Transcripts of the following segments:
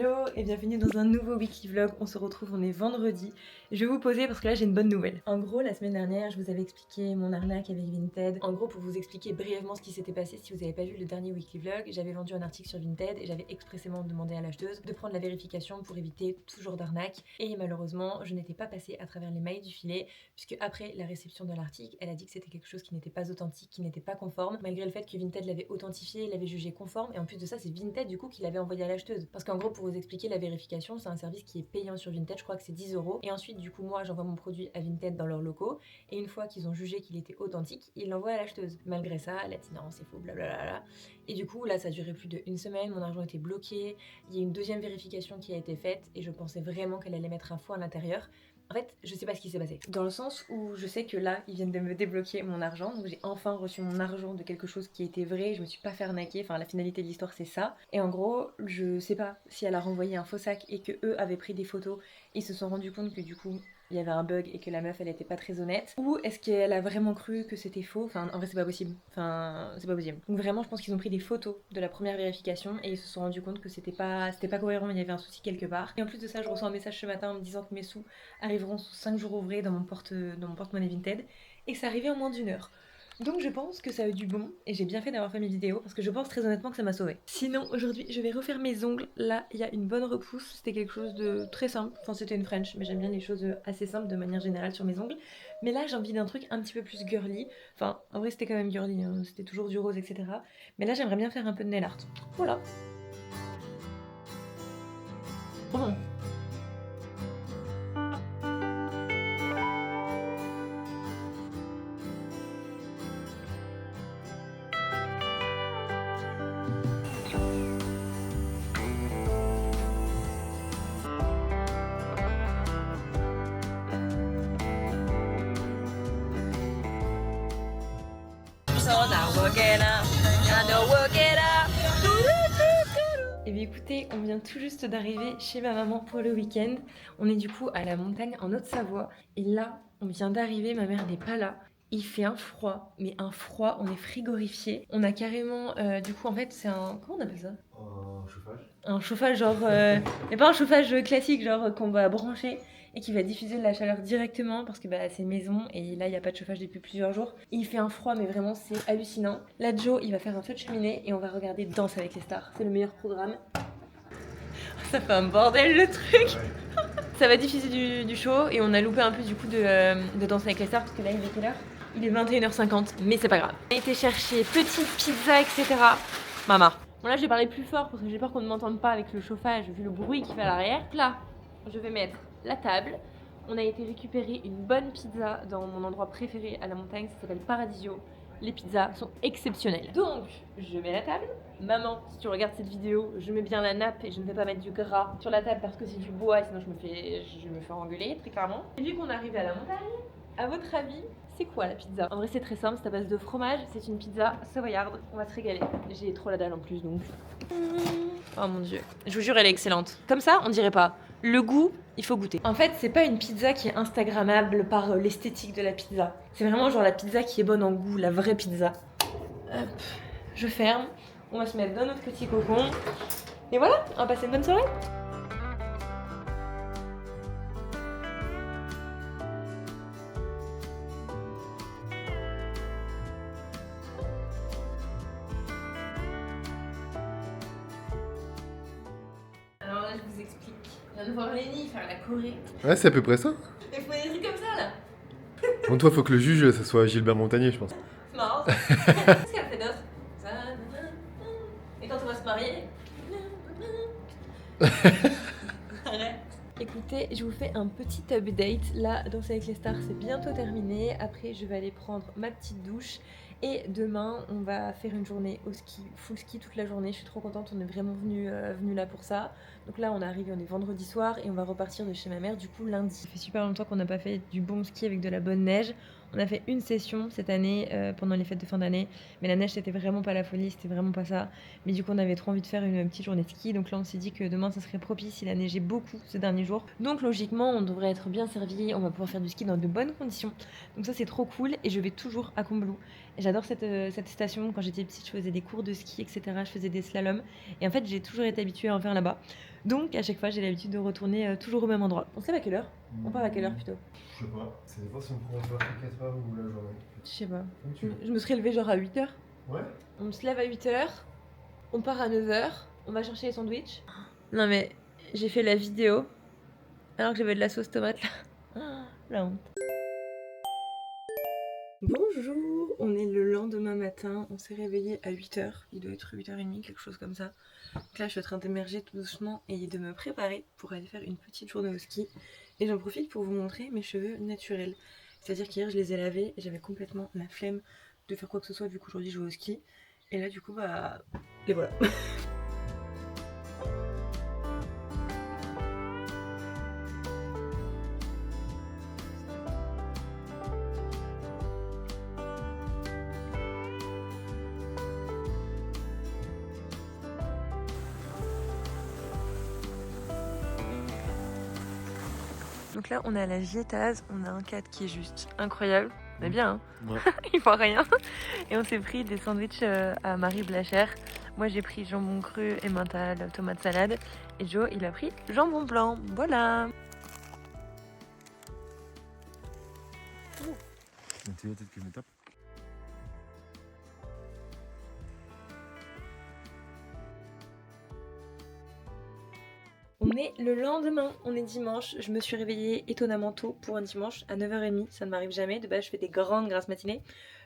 Hello et bienvenue dans un nouveau weekly vlog. On se retrouve, on est vendredi. Je vais vous poser parce que là j'ai une bonne nouvelle. En gros, la semaine dernière, je vous avais expliqué mon arnaque avec Vinted. En gros, pour vous expliquer brièvement ce qui s'était passé, si vous n'avez pas vu le dernier weekly vlog, j'avais vendu un article sur Vinted et j'avais expressément demandé à l'acheteuse de prendre la vérification pour éviter tout genre d'arnaque. Et malheureusement, je n'étais pas passée à travers les mailles du filet puisque après la réception de l'article, elle a dit que c'était quelque chose qui n'était pas authentique, qui n'était pas conforme, malgré le fait que Vinted l'avait authentifié, l'avait jugé conforme. Et en plus de ça, c'est Vinted du coup qui l'avait envoyé à l'acheteuse. Parce qu'en gros, pour vous expliquer, la vérification, c'est un service qui est payant sur Vinted, je crois que c'est 10 €. Et ensuite, du coup, moi, j'envoie mon produit à Vinted dans leurs locaux. Et une fois qu'ils ont jugé qu'il était authentique, ils l'envoient à l'acheteuse. Malgré ça, elle a dit non, c'est faux, blablabla. Et du coup, là, ça a duré plus d'1 semaine, mon argent était bloqué. Il y a une deuxième vérification qui a été faite et je pensais vraiment qu'elle allait mettre un faux à l'intérieur. En fait, je sais pas ce qui s'est passé. Dans le sens où je sais que là, ils viennent de me débloquer mon argent. Donc j'ai enfin reçu mon argent de quelque chose qui était vrai. Je me suis pas fait arnaquer. Enfin, la finalité de l'histoire, c'est ça. Et en gros, je sais pas si elle a renvoyé un faux sac et que eux avaient pris des photos. Ils se sont rendus compte que du coup, il y avait un bug et que la meuf elle était pas très honnête, ou est-ce qu'elle a vraiment cru que c'était faux? Enfin en vrai c'est pas possible, donc vraiment je pense qu'ils ont pris des photos de la première vérification et ils se sont rendus compte que c'était pas cohérent, il y avait un souci quelque part. Et en plus de ça, je reçois un message ce matin en me disant que mes sous arriveront sous 5 jours ouvrés dans mon porte-monnaie Vinted et que ça arrivait en moins d'1 heure. Donc je pense que ça a eu du bon et j'ai bien fait d'avoir fait mes vidéos parce que je pense très honnêtement que ça m'a sauvée. Sinon aujourd'hui je vais refaire mes ongles. Là il y a une bonne repousse, c'était quelque chose de très simple. Enfin c'était une French mais j'aime bien les choses assez simples de manière générale sur mes ongles. Mais là j'ai envie d'un truc un petit peu plus girly. Enfin en vrai c'était quand même girly, hein. C'était toujours du rose etc. Mais là j'aimerais bien faire un peu de nail art. Voilà. Bon. Et bien écoutez, on vient tout juste d'arriver chez ma maman pour le week-end. On est du coup à la montagne en Haute-Savoie. Et là, on vient d'arriver, ma mère n'est pas là. Il fait un froid, mais un froid, on est frigorifié. On a carrément, du coup en fait c'est un... Comment on appelle ça? Un chauffage. Un chauffage genre... mais pas un chauffage classique genre qu'on va brancher et qui va diffuser de la chaleur directement parce que bah, c'est maison et là il n'y a pas de chauffage depuis plusieurs jours. Il fait un froid mais vraiment c'est hallucinant. Là Joe il va faire un feu de cheminée et on va regarder Danse avec les stars. C'est le meilleur programme. Ça fait un bordel le truc. Ça va diffuser du show et on a loupé un peu du coup de Danse avec les stars parce que là il est quelle heure? Il est 21h50 mais c'est pas grave. On a été chercher petite pizza etc. Maman. Bon là j'ai parlé plus fort parce que j'ai peur qu'on ne m'entende pas avec le chauffage vu le bruit qui fait à l'arrière. Là je vais mettre la table. On a été récupérer une bonne pizza dans mon endroit préféré à la montagne, ça s'appelle Paradisio. Les pizzas sont exceptionnelles. Donc, je mets la table. Maman, si tu regardes cette vidéo, je mets bien la nappe et je ne vais pas mettre du gras sur la table parce que c'est du bois et sinon je me fais engueuler, très clairement. Et vu qu'on est arrivé à la montagne, à votre avis, c'est quoi la pizza? En vrai, c'est très simple, c'est à base de fromage, c'est une pizza savoyarde. On va se régaler. J'ai trop la dalle en plus donc. Oh mon dieu. Je vous jure, elle est excellente. Comme ça, on dirait pas. Le goût, il faut goûter. En fait, c'est pas une pizza qui est instagrammable par l'esthétique de la pizza. C'est vraiment genre la pizza qui est bonne en goût, la vraie pizza. Hop, je ferme. On va se mettre dans notre petit cocon. Et voilà, on va passer une bonne soirée. Alors là, je vous explique. Je viens de voir Lenny faire la Corée. Ouais, c'est à peu près ça. Il faut des trucs comme ça là. Bon, toi, faut que le juge, ça soit Gilbert Montagnier, je pense. C'est marrant. Qu'est-ce qu'elle fait d'autre? Et quand on va se marier? Arrête. Écoutez, je vous fais un petit update. Là, Danse avec les stars, c'est bientôt terminé. Après, je vais aller prendre ma petite douche. Et demain, on va faire une journée au ski, full ski toute la journée. Je suis trop contente, on est vraiment venu là pour ça. Donc là, on est arrivé, on est vendredi soir et on va repartir de chez ma mère du coup lundi. Ça fait super longtemps qu'on n'a pas fait du bon ski avec de la bonne neige. On a fait une session cette année pendant les fêtes de fin d'année, mais la neige c'était vraiment pas la folie, c'était vraiment pas ça. Mais du coup, on avait trop envie de faire une petite journée de ski, donc là on s'est dit que demain ça serait propice, il a neigé beaucoup ces derniers jours. Donc logiquement, on devrait être bien servi, on va pouvoir faire du ski dans de bonnes conditions. Donc ça c'est trop cool et je vais toujours à Combloux. J'adore cette station, quand j'étais petite je faisais des cours de ski etc, je faisais des slaloms et en fait j'ai toujours été habituée à en faire là-bas. Donc à chaque fois j'ai l'habitude de retourner toujours au même endroit. On se lève à quelle heure? On part à quelle heure plutôt? Je sais pas. Ça dépend si on prend vers 4 heures ou la journée. Je sais pas. Comme tu veux. Je me serais levée genre à 8h. Ouais. On se lève à 8h, on part à 9h, on va chercher les sandwichs. Non mais j'ai fait la vidéo alors que j'avais de la sauce tomate là. La honte. Bonjour, on est le lendemain matin, on s'est réveillé à 8h, il doit être 8h30, quelque chose comme ça. Donc là je suis en train d'émerger tout doucement et de me préparer pour aller faire une petite journée au ski. Et j'en profite pour vous montrer mes cheveux naturels. C'est-à-dire qu'hier je les ai lavés et j'avais complètement la flemme de faire quoi que ce soit vu qu'aujourd'hui je vais au ski. Et là du coup bah les voilà. Donc là on est à la Gietaz, on a un cadre qui est juste incroyable. On est bien hein. Ouais. Il voit rien. Et on s'est pris des sandwichs à Marie Blachère. Moi j'ai pris jambon cru, emmental, tomate salade. Et Joe il a pris jambon blanc. Voilà. Donc tu vas peut-être que je me tape. On est le lendemain, on est dimanche. Je me suis réveillée étonnamment tôt pour un dimanche à 9h30. Ça ne m'arrive jamais. De base, je fais des grandes grasses matinées.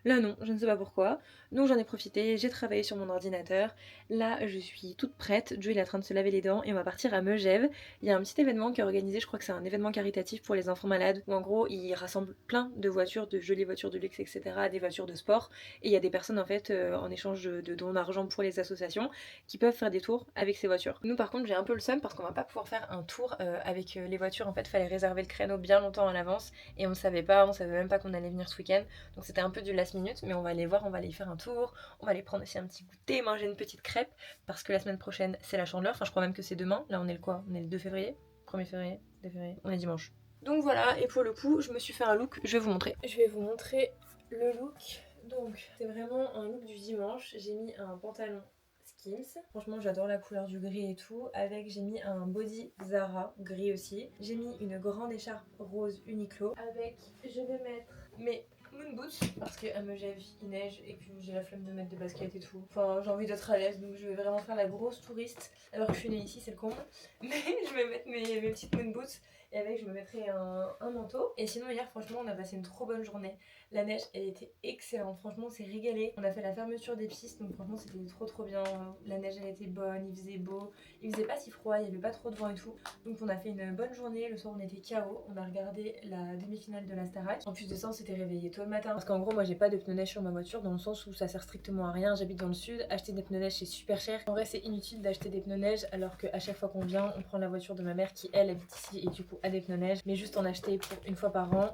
Là, non, je ne sais pas pourquoi. Donc, j'en ai profité. J'ai travaillé sur mon ordinateur. Là, je suis toute prête. Joe, il est en train de se laver les dents et on va partir à Megève. Il y a un petit événement qui est organisé. Je crois que c'est un événement caritatif pour les enfants malades. Où en gros, il rassemble plein de voitures, de jolies voitures de luxe, etc. Des voitures de sport. Et il y a des personnes, en fait, en échange de dons d'argent pour les associations, qui peuvent faire des tours avec ces voitures. Nous, par contre, j'ai un peu le seum parce qu'on va pas pouvoir faire un tour avec les voitures. En fait, fallait réserver le créneau bien longtemps à l'avance et on savait même pas qu'on allait venir ce week-end. Donc c'était un peu du last minute, mais on va aller voir, on va aller faire un tour, on va aller prendre aussi un petit goûter, manger une petite crêpe parce que la semaine prochaine c'est la Chandeleur. Enfin, je crois même que c'est demain. Là, on est le quoi? On est le 2 février, 1er février, 2 février. On est dimanche. Donc voilà, et pour le coup, je me suis fait un look. Je vais vous montrer. Je vais vous montrer le look. Donc, c'est vraiment un look du dimanche. J'ai mis un pantalon Skims. Franchement, j'adore la couleur du gris et tout. Avec, j'ai mis un body Zara, gris aussi. J'ai mis une grande écharpe rose Uniqlo. Avec, je vais mettre mes moon boots parce qu'à Megève il neige et puis j'ai la flemme de mettre des baskets et tout. Enfin, j'ai envie d'être à l'aise donc je vais vraiment faire la grosse touriste. Alors que je suis née ici, c'est le comble. Mais je vais mettre mes petites moon boots et avec, je me mettrai un manteau. Et sinon, hier, franchement, on a passé une trop bonne journée. La neige, elle était excellente. Franchement, on s'est régalé. On a fait la fermeture des pistes, donc franchement, c'était trop bien. La neige, elle était bonne, il faisait beau. Il faisait pas si froid, il y avait pas trop de vent et tout. Donc, on a fait une bonne journée. Le soir, on était KO. On a regardé la demi-finale de la Starac. En plus de ça, on s'était réveillé tôt le matin. Parce qu'en gros, moi, j'ai pas de pneus neige sur ma voiture dans le sens où ça sert strictement à rien. J'habite dans le sud. Acheter des pneus neige, c'est super cher. En vrai, c'est inutile d'acheter des pneus neige alors qu'à chaque fois qu'on vient, on prend la voiture de ma mère qui, elle, habite ici et du coup a des pneus neige. Mais juste en acheter pour une fois par an,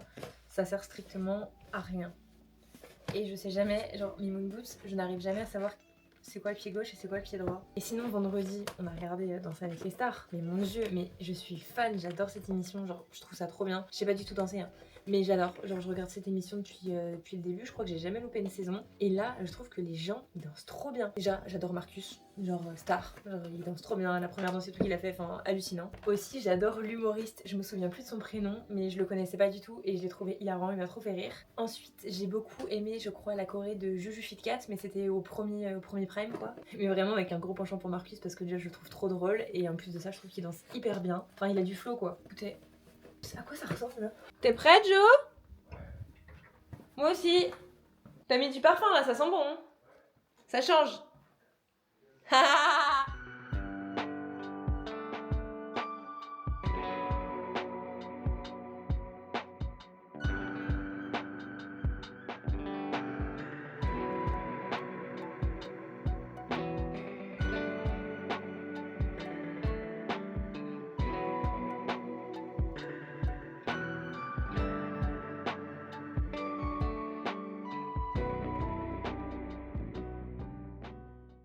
ça sert strictement à rien. Et je sais jamais, genre mes moon boots, je n'arrive jamais à savoir c'est quoi le pied gauche et c'est quoi le pied droit. Et sinon vendredi, on a regardé Danser avec les stars. Mais mon dieu, mais je suis fan, j'adore cette émission, genre je trouve ça trop bien. Je sais pas du tout danser, hein, mais j'adore. Genre je regarde cette émission depuis le début, je crois que j'ai jamais loupé une saison. Et là, je trouve que les gens, ils dansent trop bien. Déjà, j'adore Marcus, genre star, genre il danse trop bien. La première danse et tout qu'il a fait, enfin hallucinant. Aussi, j'adore l'humoriste, je me souviens plus de son prénom, mais je le connaissais pas du tout et je l'ai trouvé hilarant, il m'a trop fait rire. Ensuite, j'ai beaucoup aimé, je crois, la choré de Juju Fit Cat, mais c'était au premier prime quoi. Mais vraiment avec un gros penchant pour Marcus parce que déjà je le trouve trop drôle et en plus de ça, je trouve qu'il danse hyper bien. Enfin, il a du flow quoi. Écoutez, à quoi ça ressemble là? T'es prête, Jo? Moi aussi. T'as mis du parfum là, ça sent bon. Ça change.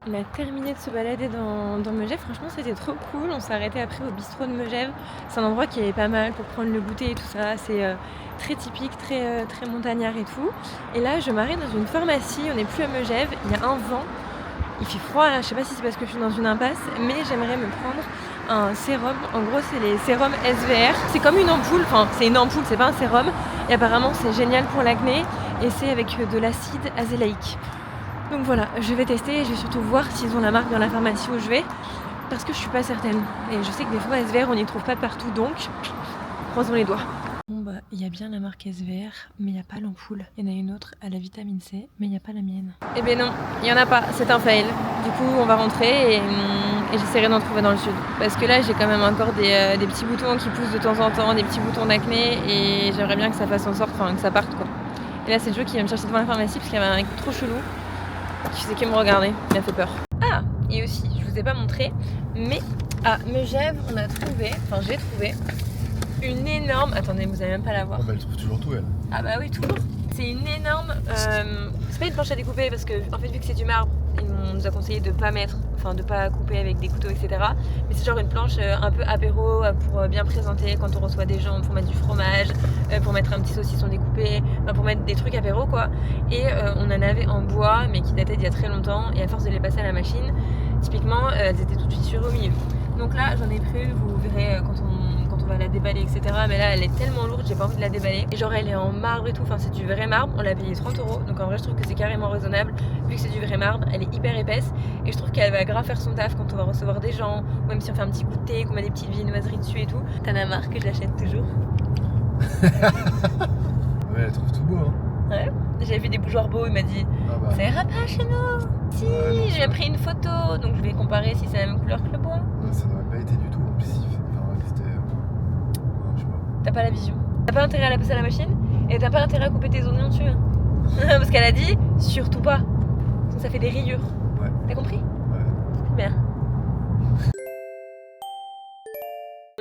On a terminé de se balader dans Megève, franchement c'était trop cool. On s'est arrêté après au bistrot de Megève. C'est un endroit qui est pas mal pour prendre le goûter et tout ça. C'est très typique, très montagnard et tout. Et là je m'arrête dans une pharmacie, on n'est plus à Megève, il y a un vent. Il fait froid là, je sais pas si c'est parce que je suis dans une impasse, mais j'aimerais me prendre un sérum. En gros, c'est les sérums SVR. C'est comme une ampoule, enfin c'est une ampoule, c'est pas un sérum. Et apparemment c'est génial pour l'acné et c'est avec de l'acide azélaïque. Donc voilà, je vais tester et je vais surtout voir s'ils ont la marque dans la pharmacie où je vais. Parce que je suis pas certaine. Et je sais que des fois SVR on n'y trouve pas partout, donc croisons les doigts. Bon bah il y a bien la marque SVR, mais il n'y a pas l'ampoule. Il y en a une autre à la vitamine C, mais il n'y a pas la mienne. Eh ben non, il n'y en a pas, c'est un fail. Du coup on va rentrer et j'essaierai d'en trouver dans le sud. Parce que là j'ai quand même encore des petits boutons qui poussent de temps en temps, des petits boutons d'acné et j'aimerais bien que ça fasse en sorte, enfin que ça parte quoi. Et là c'est Joe qui va me chercher devant la pharmacie parce qu'il y avait un mec trop chelou qui faisait que me regarder, il a fait peur. Ah, et aussi, je vous ai pas montré, mais à Megève on a trouvé, enfin j'ai trouvé une énorme... Attendez, vous allez même pas la voir. Oh bah elle trouve toujours tout elle. Ah bah oui, toujours. C'est une énorme... C'est pas une planche à découper parce que, en fait, vu que c'est du marbre, on nous a conseillé de pas mettre, enfin de pas couper avec des couteaux, etc. Mais c'est genre une planche un peu apéro pour bien présenter quand on reçoit des gens, pour mettre du fromage, pour mettre un petit saucisson découpé, pour mettre des trucs apéro quoi. Et on en avait en bois, mais qui dataient d'il y a très longtemps. Et à force de les passer à la machine, typiquement, elles étaient toutes fissurées au milieu. Donc là, j'en ai pris une, vous verrez quand on va la déballer, etc. Mais là, elle est tellement lourde, j'ai pas envie de la déballer. Et genre, elle est en marbre et tout, enfin, c'est du vrai marbre. On l'a payé 30 €. Donc en vrai, je trouve que c'est carrément raisonnable. Vu que c'est du vrai marbre, elle est hyper épaisse. Et je trouve qu'elle va grave faire son taf quand on va recevoir des gens, ou même si on fait un petit goûter, qu'on met des petites viennoiseries dessus et tout. T'en as marre que je l'achète toujours. Ouais, elle trouve tout beau hein. Ouais. J'avais vu des bougeoirs beaux, il m'a dit Ah bah. ça ira pas chez nous. Si, Ouais, j'ai pris une photo, donc je vais comparer si c'est la même couleur que le bois. Non, ça n'aurait pas été du tout. En plus, c'était. Non, je sais pas. T'as pas la vision. T'as pas intérêt à la passer à la machine et t'as pas intérêt à couper tes oignons dessus. Hein. Parce qu'elle a dit surtout pas. Donc ça fait des rayures. Ouais. T'as compris? Ouais. Bien.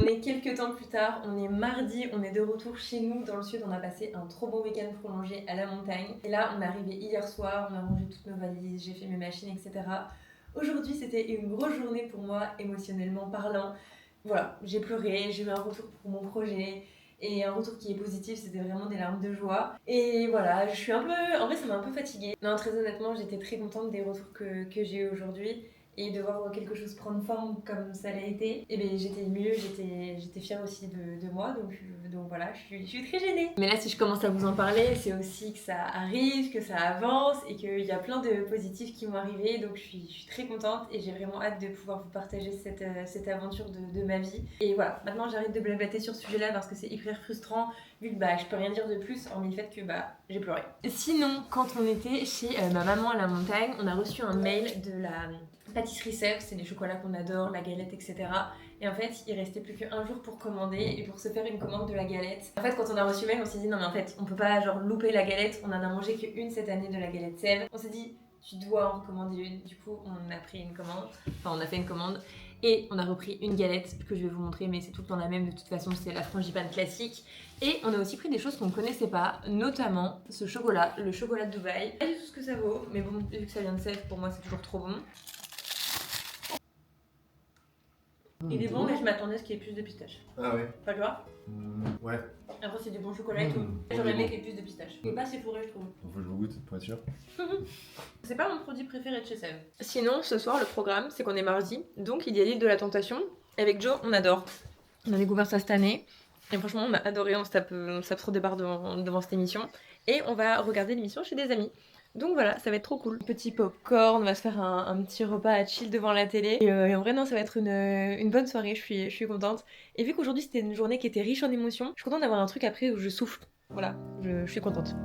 On est quelques temps plus tard, on est mardi, on est de retour chez nous dans le sud, on a passé un trop bon week-end prolongé à la montagne. Et là on est arrivé hier soir, on a rangé toutes nos valises, j'ai fait mes machines, etc. Aujourd'hui c'était une grosse journée pour moi, émotionnellement parlant. Voilà, j'ai pleuré, j'ai eu un retour pour mon projet. Et un retour qui est positif, c'était vraiment des larmes de joie. Et voilà, je suis un peu... En vrai, ça m'a un peu fatiguée. Non, très honnêtement, j'étais très contente des retours que j'ai eu aujourd'hui. Et de voir quelque chose prendre forme comme ça l'a été, et bien j'étais émue, j'étais fière aussi de moi, donc voilà, je suis très gênée. Mais là si je commence à vous en parler, c'est aussi que ça arrive, que ça avance et qu'il y a plein de positifs qui vont arriver, donc je suis très contente et j'ai vraiment hâte de pouvoir vous partager cette aventure de ma vie. Et voilà, maintenant j'arrête de blablater sur ce sujet-là parce que c'est hyper frustrant, vu que je peux rien dire de plus, hormis le fait que j'ai pleuré. Sinon, quand on était chez ma maman à la montagne, on a reçu un mail de la pâtisserie Sèvres, c'est les chocolats qu'on adore, la galette, etc. Et en fait, il restait plus qu'un jour pour commander et pour se faire une commande de la galette. En fait, quand on a reçu le mail, on s'est dit non mais en fait, on peut pas genre louper la galette, on en a mangé qu'une cette année de la galette Sèvres. On s'est dit tu dois en commander une. Du coup, on a pris une commande, enfin on a fait une commande et on a repris une galette que je vais vous montrer, mais c'est tout le temps la même de toute façon, c'est la frangipane classique. Et on a aussi pris des choses qu'on ne connaissait pas, notamment ce chocolat, le chocolat de Dubaï. Pas du tout ce que ça vaut, mais bon, vu que ça vient de Sèvres, pour moi c'est toujours trop bon. Il est bon, mais je m'attendais à ce qu'il y ait plus de pistache. Ah ouais. Pas tu vois? Ouais. Après, c'est du bon chocolat et tout. J'aurais aimé qu'il y ait plus de pistache. Mais pas assez fourré, je trouve. Faut que je vous goûte pour être sûr. C'est pas mon produit préféré de chez Sèvres. Sinon, ce soir, le programme, c'est qu'on est mardi. Donc, il y a l'île de la Tentation. Avec Joe, on adore. On a découvert ça cette année. Et franchement, on a adoré. On se tape trop des barres devant cette émission. Et on va regarder l'émission chez des amis. Donc voilà, ça va être trop cool. Petit popcorn, on va se faire un petit repas à chill devant la télé. Et en vrai, non, ça va être une bonne soirée, je suis contente. Et vu qu'aujourd'hui c'était une journée qui était riche en émotions, je suis contente d'avoir un truc après où je souffle. Voilà, je suis contente.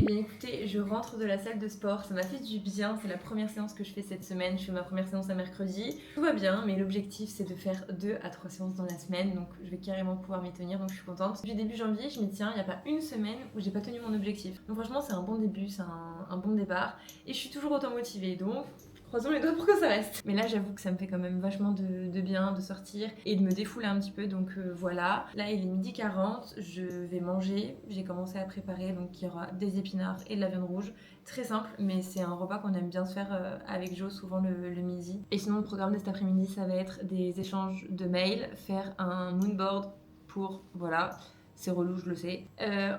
Eh bien écoutez, je rentre de la salle de sport, ça m'a fait du bien, c'est la première séance que je fais cette semaine, je fais ma première séance à mercredi. Tout va bien, mais l'objectif c'est de faire 2 à 3 séances dans la semaine, donc je vais carrément pouvoir m'y tenir, donc je suis contente. Depuis début janvier, je m'y tiens, il n'y a pas une semaine où j'ai pas tenu mon objectif. Donc franchement c'est un bon début, c'est un bon départ, et je suis toujours autant motivée, donc Croisons les doigts pour que ça reste. Mais là, j'avoue que ça me fait quand même vachement de bien de sortir et de me défouler un petit peu. Donc voilà. Là, il est 12h40. Je vais manger. J'ai commencé à préparer. Donc il y aura des épinards et de la viande rouge. Très simple, mais c'est un repas qu'on aime bien se faire avec Jo, souvent le midi. Et sinon, le programme de cet après-midi, ça va être des échanges de mails, faire un moodboard pour, voilà, c'est relou, je le sais.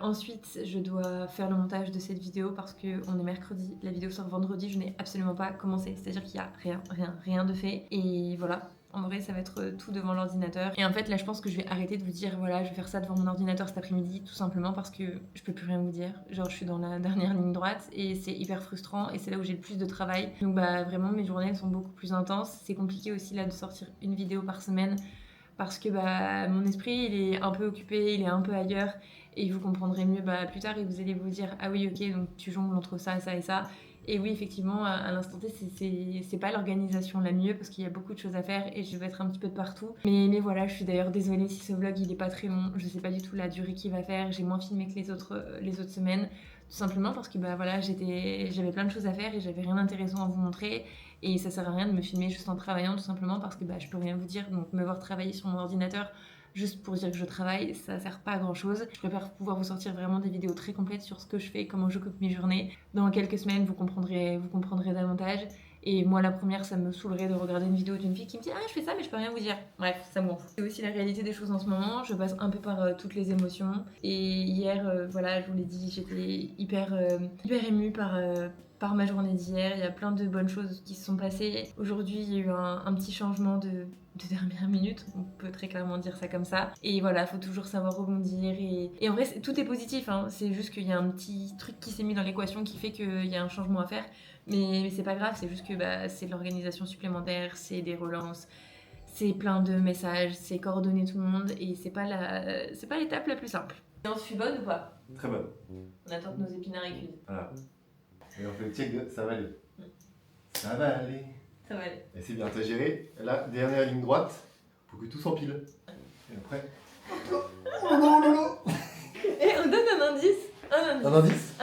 Ensuite, je dois faire le montage de cette vidéo parce qu'on est mercredi, la vidéo sort vendredi, je n'ai absolument pas commencé. C'est-à-dire qu'il y a rien de fait. Et voilà, en vrai, ça va être tout devant l'ordinateur. Et en fait, là, je pense que je vais arrêter de vous dire, voilà, je vais faire ça devant mon ordinateur cet après-midi, tout simplement parce que je peux plus rien vous dire. Genre, je suis dans la dernière ligne droite et c'est hyper frustrant et c'est là où j'ai le plus de travail. Donc, bah, vraiment, mes journées, elles sont beaucoup plus intenses. C'est compliqué aussi, là, de sortir une vidéo par semaine parce que bah, mon esprit, il est un peu occupé, il est un peu ailleurs et vous comprendrez mieux bah, plus tard et vous allez vous dire, ah oui, ok, donc tu jongles entre ça, ça et ça. Et oui, effectivement, à l'instant T, c'est pas l'organisation la mieux parce qu'il y a beaucoup de choses à faire et je vais être un petit peu de partout. Mais voilà, je suis d'ailleurs désolée si ce vlog il est pas très long. Je sais pas du tout la durée qu'il va faire. J'ai moins filmé que les autres semaines. Tout simplement parce que bah, voilà, j'avais plein de choses à faire et j'avais rien d'intéressant à vous montrer. Et ça sert à rien de me filmer juste en travaillant, tout simplement parce que bah, je peux rien vous dire. Donc me voir travailler sur mon ordinateur juste pour dire que je travaille, ça sert pas à grand chose. Je préfère pouvoir vous sortir vraiment des vidéos très complètes sur ce que je fais, comment j'occupe mes journées. Dans quelques semaines, vous comprendrez davantage. Et moi, la première, ça me saoulerait de regarder une vidéo d'une fille qui me dit « Ah, je fais ça, mais je peux rien vous dire. » Bref, ça m'en fout. C'est aussi la réalité des choses en ce moment. Je passe un peu par toutes les émotions. Et hier, voilà, je vous l'ai dit, j'étais hyper émue par ma journée d'hier. Il y a plein de bonnes choses qui se sont passées. Aujourd'hui, il y a eu un petit changement de dernière minute, on peut très clairement dire ça comme ça. Et voilà, faut toujours savoir rebondir. Et en vrai, tout est positif, hein. C'est juste qu'il y a un petit truc qui s'est mis dans l'équation qui fait qu'il y a un changement à faire. Mais c'est pas grave, c'est juste que bah, c'est de l'organisation supplémentaire, c'est des relances, c'est plein de messages, c'est coordonner tout le monde et c'est pas l'étape la plus simple. Et on se fait bonne ou pas? Très bonne. On attend que nos épinards cuisent. Voilà. Et on fait le check de ça va aller. Ça va aller. Ça va aller. Et c'est bien, t'as géré la dernière ligne droite pour que tout s'empile. Et après. Oh non, non, non. Et on donne un indice. Un indice.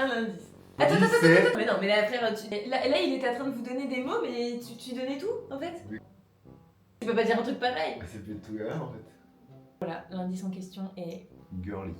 Attends. C'est- Mais non, mais là, frère, là, il était en train de vous donner des mots, mais tu donnais tout, en fait. Oui. Tu peux pas dire un truc pareil. C'est peut-être tout grave en fait. Voilà, l'indice en question est Girly.